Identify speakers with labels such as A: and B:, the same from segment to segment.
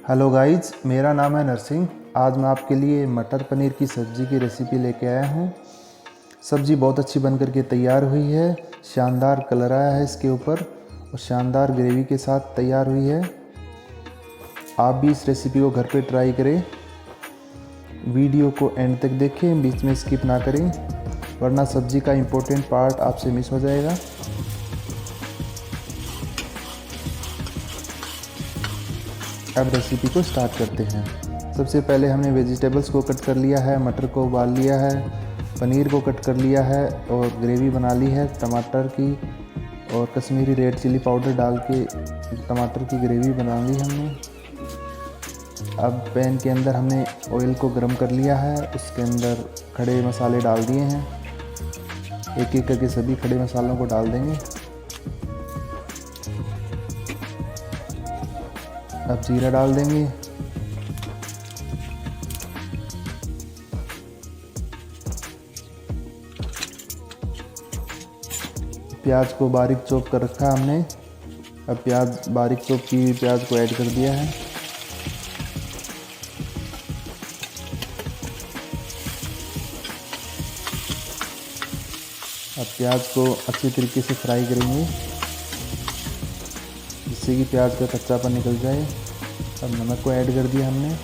A: Hello guys, मेरा नाम है नरसिंह। आज मैं आपके लिए मटर पनीर की सब्ज़ी की रेसिपी लेके आया हूँ। सब्ज़ी बहुत अच्छी बनकर के तैयार हुई है। शानदार कलर आया है इसके ऊपर और शानदार ग्रेवी के साथ तैयार हुई है। आप भी इस रेसिपी को घर पे ट्राई करें। वीडियो को एंड तक देखें, बीच में स्किप ना करें, वरना सब्ज़ी का इम्पोर्टेंट पार्ट आपसे मिस हो जाएगा। अब रेसिपी को स्टार्ट करते हैं। सबसे पहले हमने वेजिटेबल्स को कट कर लिया है, मटर को उबाल लिया है, पनीर को कट कर लिया है और ग्रेवी बना ली है टमाटर की और कश्मीरी रेड चिली पाउडर डाल के टमाटर की ग्रेवी बना ली हमने। अब पैन के अंदर हमने ऑयल को गर्म कर लिया है, उसके अंदर खड़े मसाले डाल दिए हैं। एक एक करके सभी खड़े मसालों को डाल देंगे। अब जीरा डाल देंगे। प्याज को बारीक चॉप कर रखा हमने। अब बारीक चॉप की हुई प्याज को ऐड कर दिया है। अब प्याज को अच्छी तरीके से फ्राई करेंगे जिससे कि प्याज का कच्चापन निकल जाए। अब नमक को ऐड कर दिया हमने।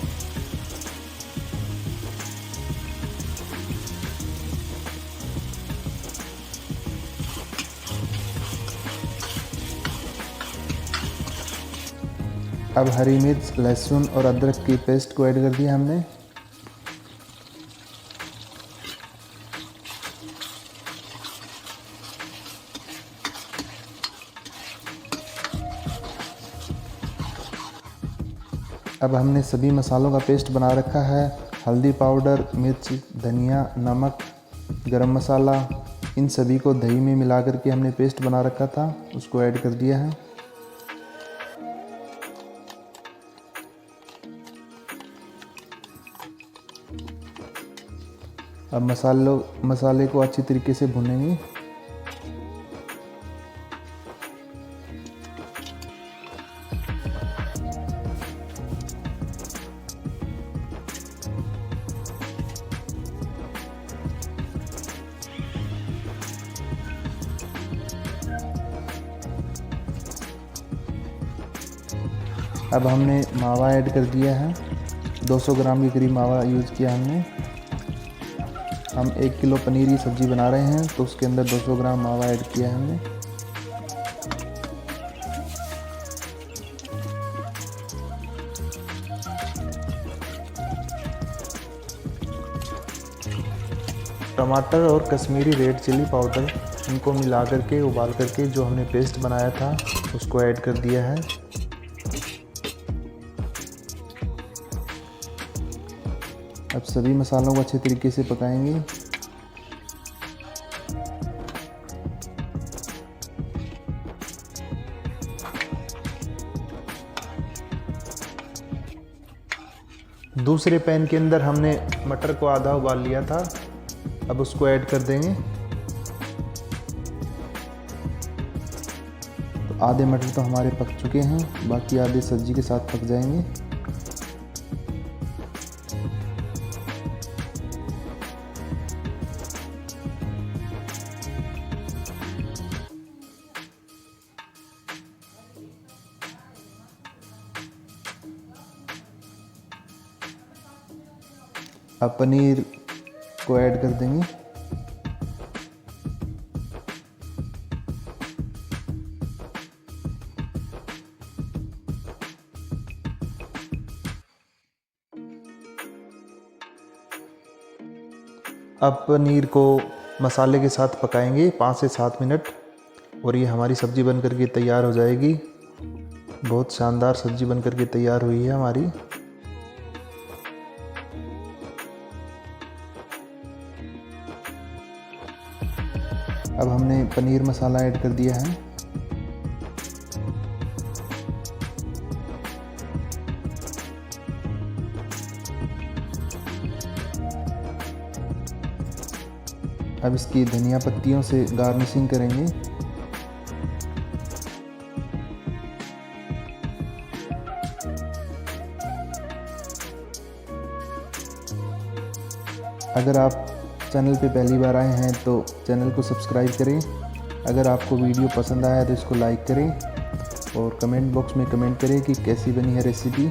A: अब हरी मिर्च, लहसुन और अदरक की पेस्ट को ऐड कर दिया हमने। अब हमने सभी मसालों का पेस्ट बना रखा है। हल्दी पाउडर, मिर्च, धनिया, नमक, गरम मसाला, इन सभी को दही में मिला करके हमने पेस्ट बना रखा था, उसको ऐड कर दिया है। अब मसाले को अच्छी तरीके से भुनेंगे। अब हमने मावा ऐड कर दिया है। 200 ग्राम के करीब मावा यूज़ किया हमने। हम 1 किलो पनीर की सब्ज़ी बना रहे हैं तो उसके अंदर 200 ग्राम मावा ऐड किया है हमने। टमाटर और कश्मीरी रेड चिली पाउडर, इनको मिला करके उबाल करके जो हमने पेस्ट बनाया था उसको ऐड कर दिया है। अब सभी मसालों को अच्छे तरीके से पकाएंगे। दूसरे पैन के अंदर हमने मटर को आधा उबाल लिया था, अब उसको ऐड कर देंगे। तो आधे मटर तो हमारे पक चुके हैं, बाकी आधे सब्जी के साथ पक जाएंगे। अब पनीर को ऐड कर देंगे। अब पनीर को मसाले के साथ पकाएंगे 5 से 7 मिनट और ये हमारी सब्ज़ी बनकर के तैयार हो जाएगी। बहुत शानदार सब्ज़ी बनकर के तैयार हुई है हमारी। अब हमने पनीर मसाला ऐड कर दिया है। अब इसकी धनिया पत्तियों से गार्निशिंग करेंगे। अगर आप चैनल पे पहली बार आए हैं तो चैनल को सब्सक्राइब करें। अगर आपको वीडियो पसंद आया तो इसको लाइक करें और कमेंट बॉक्स में कमेंट करें कि कैसी बनी है रेसिपी।